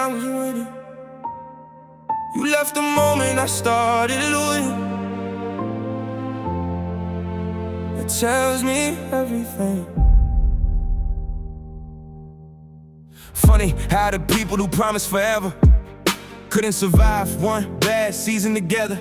I was winning. You left the moment I started losing. It tells me everything. Funny how the people who promised forever couldn't survive one bad season together.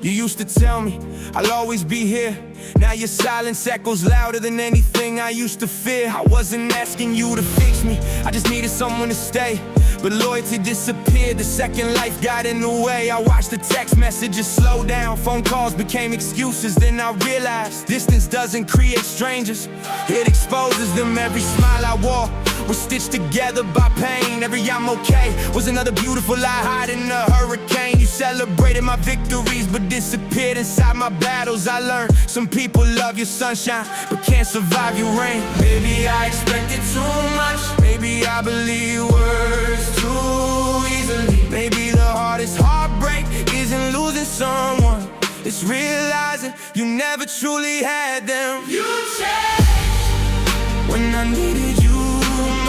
You used to tell me I'll always be here. Now your silence echoes louder than anything I used to fear. I wasn't asking you to fix me, I just needed someone to stay. But loyalty disappeared, the second life got in the way. I watched the text messages slow down, phone calls became excuses. Then I realized distance doesn't create strangers, it exposes them. Every smile I wore was stitched together by pain. Every I'm okay was another beautiful lie hiding a hurricane. You celebrated my victories but disappeared inside my battles. I learned some people love your sunshine but can't survive your rain. Maybe I expected too much, maybe I believe words too easily. Maybe the hardest heartbreak isn't losing someone, it's realizing you never truly had them. You changed when I needed you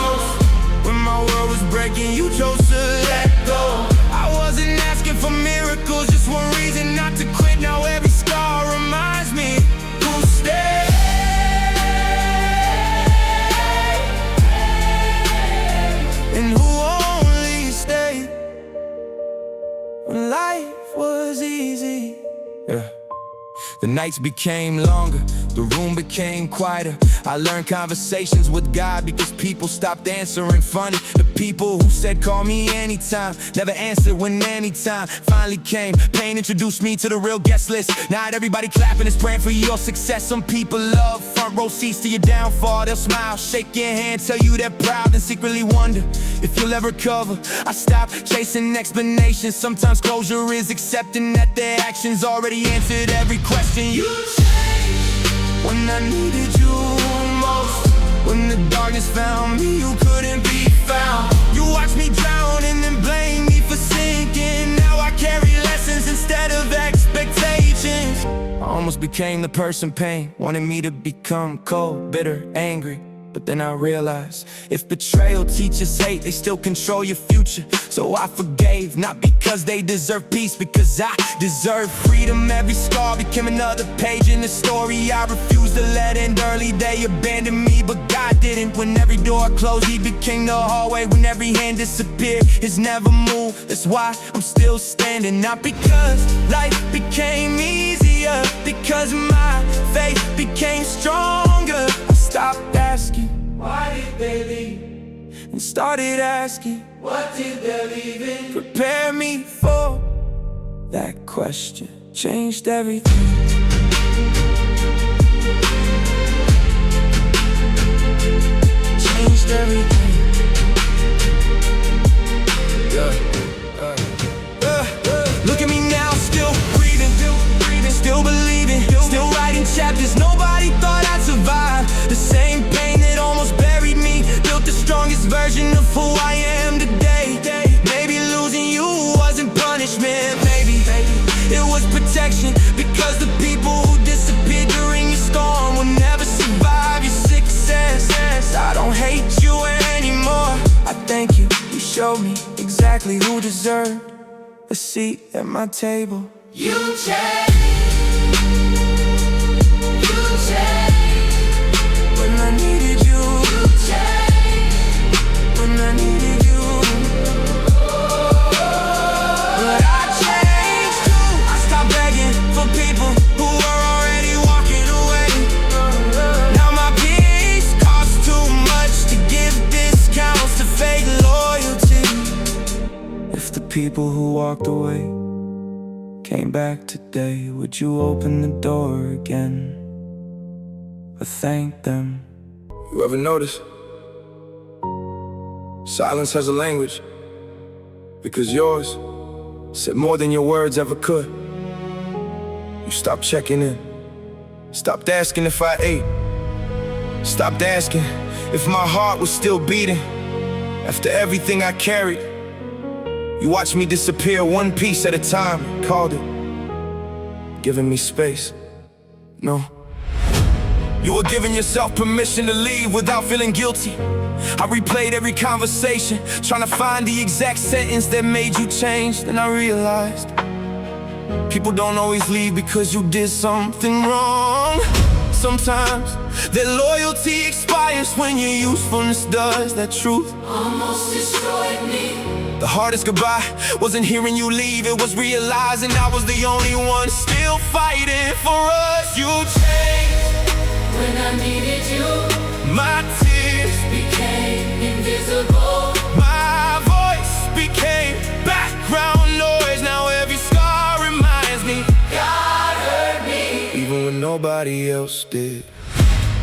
most. When my world was breaking, you chose to let go. I wasn't asking for miracles, just one reason not to quit. Now every scar reminds me who stayed and who only stayed when life was easy. Yeah. The nights became longer, the room became quieter. I learned conversations with God because people stopped answering funny. The people who said call me anytime never answered when anytime finally came. Pain introduced me to the real guest list. Not everybody clapping is praying for your success. Some people love front row seats to your downfall. They'll smile, shake your hand, tell you they're proud, and secretly wonder if you'll ever recover. I stopped chasing explanations. Sometimes closure is accepting that their actions already answered every question. You changed when I needed you most. When the darkness found me, you couldn't be found. You watched me drown and then blame me for sinking. Now I carry lessons instead of expectations. I almost became the person pain wanted me to become. Cold, bitter, angry. But then I realized if betrayal teaches hate, they still control your future. So I forgave, not because they deserve peace, because I deserve freedom. Every scar became another page in the story I refused to let end. Early they abandoned me, but God didn't. When every door closed, He became the hallway. When every hand disappeared, His never moved. That's why I'm still standing. Not because life became easier, because my faith became stronger. I stopped asking, why did they leave? And started asking, what did they leave in? Prepare me for that question. Changed everything. Changed everything. Look at me now, still breathing, still believing, still writing chapters nobody thought I'd survive. The same pain that almost buried me built the strongest version of who I am today. Maybe losing you wasn't punishment, maybe it was protection. Because the people who disappeared during your storm will never survive your success. I don't hate you anymore, I thank you. You showed me exactly who deserved a seat at my table. You changed. You changed when I needed you. You changed when I needed you. But I changed too. I stopped begging for people who were already walking away. Now my peace costs too much to give discounts to fake loyalty. If the people who walked away came back today, would you open the door again or thank them? You ever notice? Silence has a language, because yours said more than your words ever could. You stopped checking in, stopped asking if I ate, stopped asking if my heart was still beating. After everything I carried, you watched me disappear one piece at a time. Called it giving me space. No, you were giving yourself permission to leave without feeling guilty. I replayed every conversation, trying to find the exact sentence that made you change. Then I realized people don't always leave because you did something wrong. Sometimes their loyalty expires when your usefulness does. That truth almost destroyed me. The hardest goodbye wasn't hearing you leave, it was realizing I was the only one still fighting for us. You changed when I needed you. My tears became invisible. My voice became background noise. Now every scar reminds me God hurt me, even when nobody else did.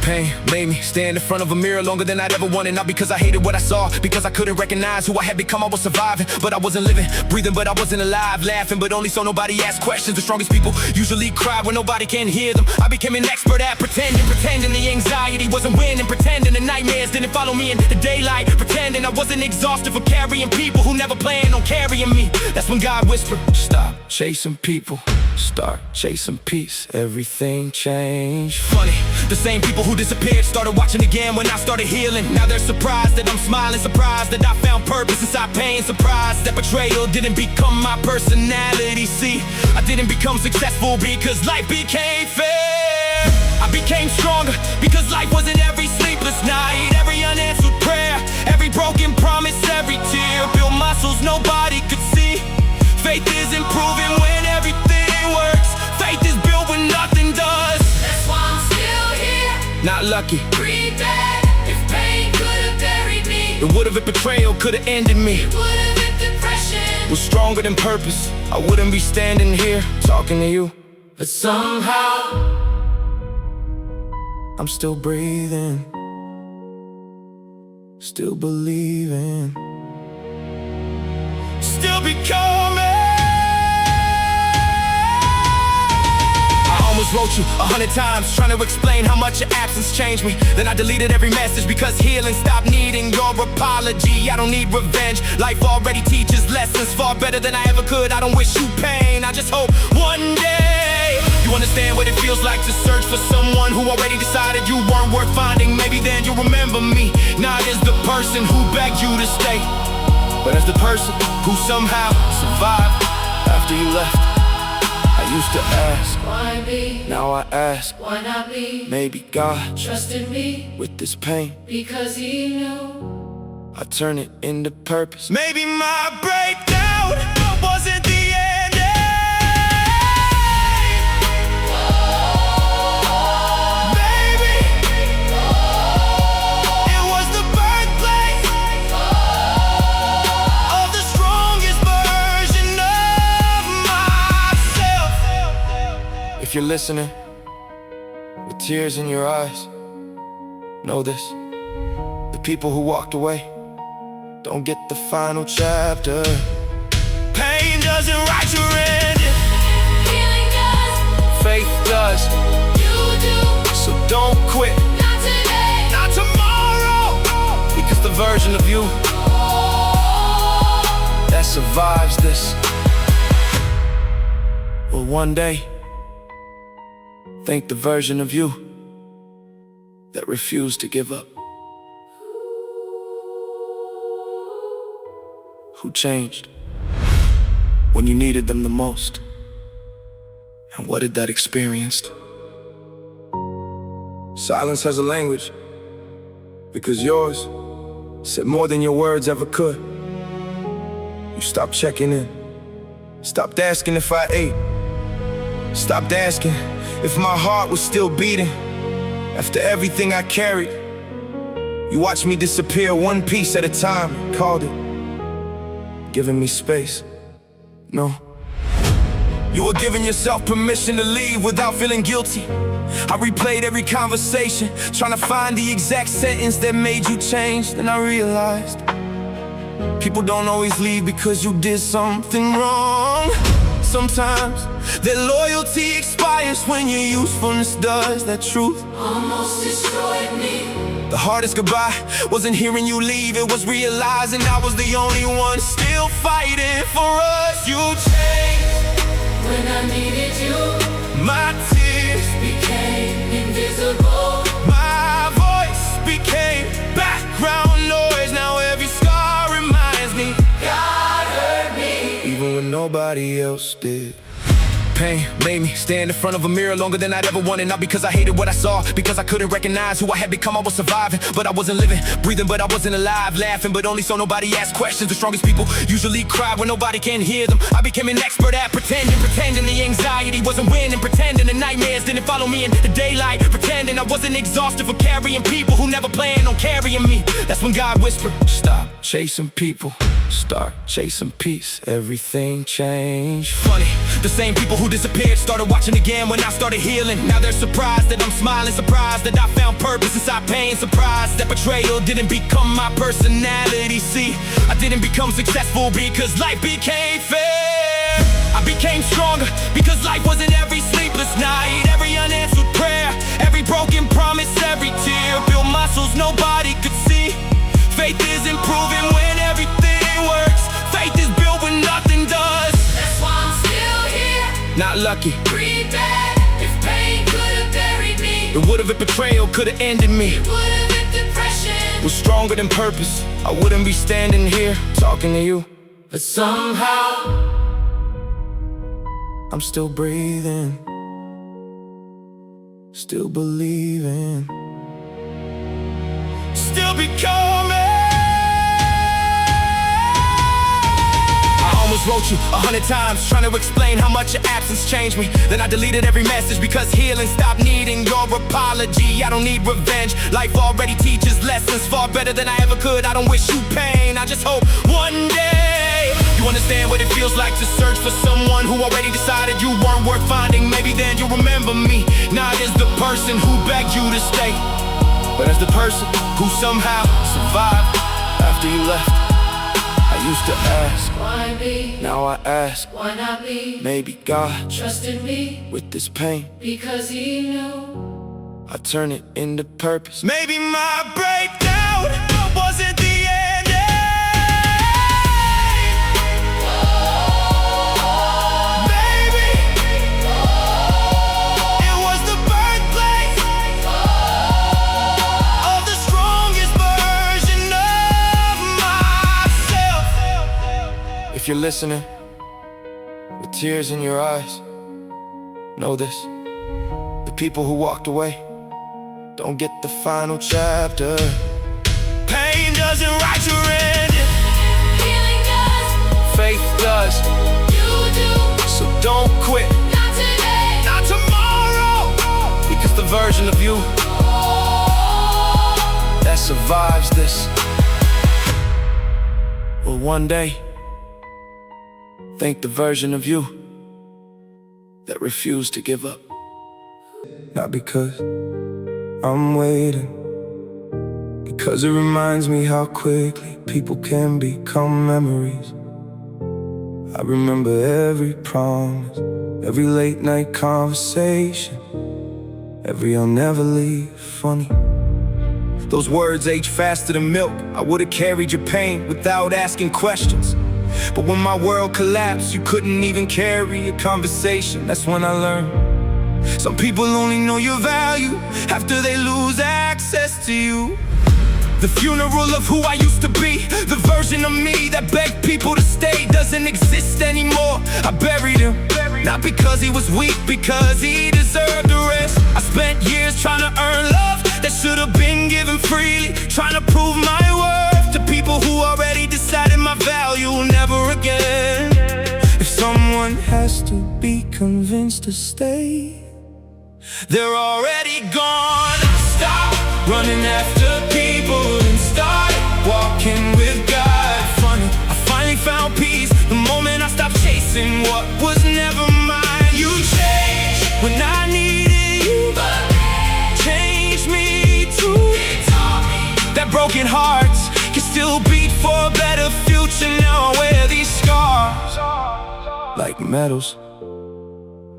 Pain made me stand in front of a mirror longer than I'd ever wanted. Not because I hated what I saw, because I couldn't recognize who I had become. I was surviving, but I wasn't living. Breathing, but I wasn't alive. Laughing, but only so nobody asked questions. The strongest people usually cry when nobody can hear them. I became an expert at pretending the anxiety wasn't winning. Pretending the nightmares didn't follow me in the daylight. Pretending I wasn't exhausted for carrying people who never planned on carrying me. That's when God whispered, stop chasing people, start chasing peace. Everything changed. Funny, the same people who disappeared started watching again when I started healing. Now they're surprised that I'm smiling, surprised that I found purpose inside pain, surprised that betrayal didn't become my personality. See, I didn't become successful because life became fair. I became stronger because life wasn't every sleepless night, every unanswered prayer, every broken promise, every tear. Built muscles nobody could see. Faith is improving when everything works. Faith is built when nothing does. That's why I'm still here. Not lucky. Breathe dead. If pain could have buried me, It would have been betrayal, could have ended me. would have been depression. Was stronger than purpose, I wouldn't be standing here talking to you. But somehow I'm still breathing, still believing, still becoming. I almost wrote you 100 times trying to explain how much your absence changed me. Then I deleted every message because healing stopped needing your apology. I don't need revenge, life already teaches lessons far better than I ever could. I don't wish you pain, I just hope one day you understand what it feels like to search for someone who already decided you weren't worth finding. Maybe then you'll remember me, not as the person who begged you to stay, but as the person who somehow survived after you left. I used to ask, why me? now I ask, Why not me? maybe God Trusted me with this pain, because he knew. I turn it into purpose. Maybe my breakdown wasn't the end. Maybe it was the birthplace of the strongest version of myself. If you're listening with tears in your eyes, know this: the people who walked away don't get the final chapter. Pain doesn't write your ending, Healing does, faith does. you do. So don't quit, Not today. not tomorrow, because the version of you that survives this will one day thank the version of you that refused to give up. Who changed when you needed them the most? And what did that experience? Silence has a language, because yours said more than your words ever could. You stopped checking in, stopped asking if I ate, stopped asking if my heart was still beating. After everything I carried, you watched me disappear one piece at a time, called it giving me space. No, you were giving yourself permission to leave without feeling guilty. I replayed every conversation, trying to find the exact sentence that made you change. Then I realized people don't always leave because you did something wrong. Sometimes their loyalty expires when your usefulness does. That truth Almost destroyed me. the hardest goodbye wasn't hearing you leave, it was realizing I was the only one still fighting for us. You changed When I needed you, my tears, became invisible. my voice became background nobody else did. Pain made me stand in front of a mirror longer than I'd ever wanted. Not because I hated what I saw, because I couldn't recognize who I had become. I was surviving, but I wasn't living, breathing, but I wasn't alive. Laughing, but only so nobody asked questions. The strongest people usually cry when nobody can hear them. I became an expert at pretending the anxiety wasn't winning, pretending the nightmares didn't follow me in the daylight, pretending I wasn't exhausted for carrying people who never planned on carrying me. That's when God whispered, stop chasing people, start chasing peace. Everything changed. Funny, the same people who disappeared started watching again when I started healing. Now they're surprised that I'm smiling, surprised that I found purpose inside pain, surprised that betrayal didn't become my personality. See, I didn't become successful because life became fair. I became stronger because life wasn't every sleepless night, every unanswered prayer, every broken promise, every tear. Built muscles nobody could see. Faith is improving when everything works. Faith is built when nothing does. That's why I'm still here. Not lucky. Breathe bad. If pain could've buried me, It would've been betrayal, could've ended me. it would've been depression. Was stronger than purpose, I wouldn't be standing here talking to you. But somehow I'm still breathing, still believing, still becoming. I almost wrote you 100 times trying to explain how much your absence changed me. Then I deleted every message because healing stopped needing your apology. I don't need revenge, life already teaches lessons far better than I ever could. I don't wish you pain, I just hope one day you understand what it feels like to search for someone who already decided you weren't worth finding. Maybe then you'll remember me, not as the person who begged you to stay, but as the person who somehow survived after you left. I used to ask, why me? now I ask, Why not me? maybe God Trusted me with this pain, because he knew. I turn it into purpose. Maybe my breakdown wasn't the end. Maybe it was the birthplace of the strongest version of myself. If you're listening with tears in your eyes, know this: the people who walked away don't get the final chapter. Pain doesn't write your ending, Healing does, faith does. you do. So don't quit, Not today. not tomorrow, because the version of you that survives this will one day thank the version of you that refused to give up. Not because I'm waiting, because it reminds me how quickly people can become memories. I remember every promise, every late night conversation, every I'll never leave funny. Those words age faster than milk. I would've carried your pain without asking questions, but when my world collapsed, you couldn't even carry a conversation. That's when I learned some people only know your value after they lose access to you. The funeral of who I used to be, the version of me that begged people to stay, doesn't exist anymore. I buried him, not because he was weak, because he deserved a rest. I spent years trying to earn love that should have been given freely, trying to prove my worth to people who already decided my value never again. If someone has to be convinced to stay, they're already gone. Stop running after people and start walking with God. Funny, I finally found peace the moment I stopped chasing what was never mine. You changed when I needed you, changed me too. That broken hearts can still beat for a better future. Now I wear these scars like medals,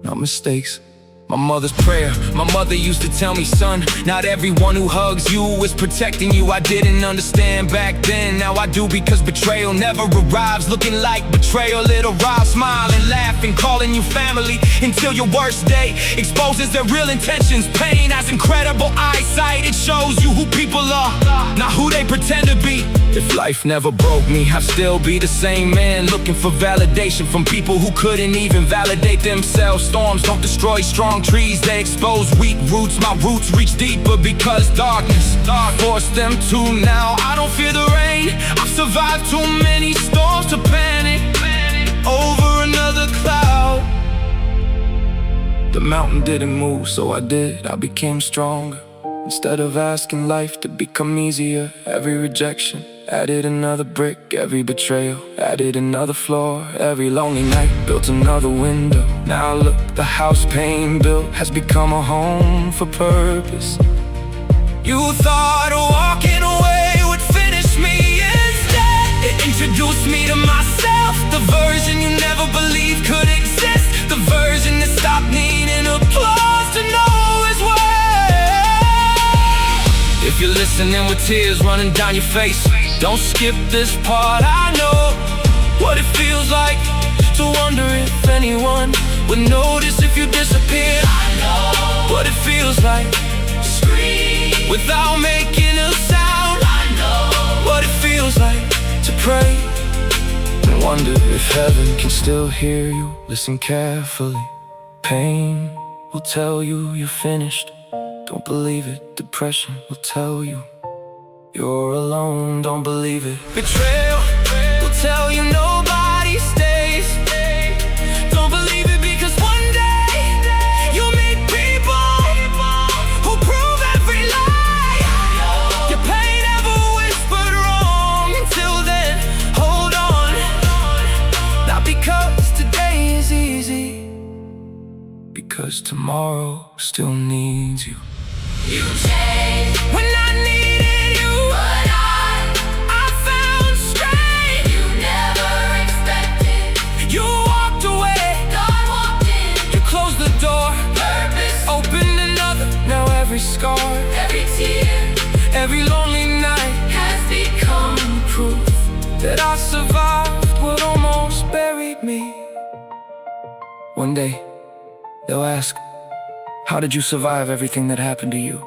not mistakes. My mother's prayer, my mother used to tell me, son, not everyone who hugs you is protecting you. I didn't understand back then, now I do, because betrayal never arrives looking like betrayal. It arrives smiling, laughing, and calling you family until your worst day exposes their real intentions. Pain has incredible eyesight, it shows you who people are, not who they pretend to be. If life never broke me, I'd still be the same man, looking for validation from people who couldn't even validate themselves. Storms don't destroy strong trees, they expose weak roots. My roots reach deeper because darkness forced them to. Now I don't fear the rain, I've survived too many storms to panic over another cloud. The mountain didn't move, so I did, I became stronger. Instead of asking life to become easier, every rejection added another brick, every betrayal added another floor, every lonely night built another window. Now look, the house pain built has become a home for purpose. You thought walking away would finish me, instead it introduced me to myself, the version you never believed could exist, the version that stopped needing applause to know its worth. If you're listening with tears running down your face, don't skip this part. I know what it feels like to wonder if anyone would notice if you disappeared. I know what it feels like to scream without making a sound. I know what it feels like to pray and wonder if heaven can still hear you. Listen carefully. Pain will tell you you're finished. Don't believe it. Depression will tell you you're alone. Don't believe it. Betrayal will tell you nobody stays. Don't believe it, because one day you'll meet people who prove every lie. Your pain never whispered wrong. Until then, hold on. Not because today is easy, because tomorrow still needs you. You changed When I needed you, but I found strength. you never expected. You walked away, God walked in, you closed the door, purpose, opened another. Now every scar, every tear every lonely night has become proof that I survived what almost buried me. One day, they'll ask, how did you survive everything that happened to you?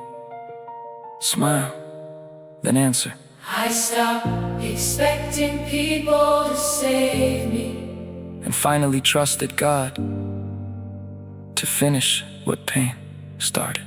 Smile, then answer, I stopped expecting people to save me. and finally trusted God to finish what pain started.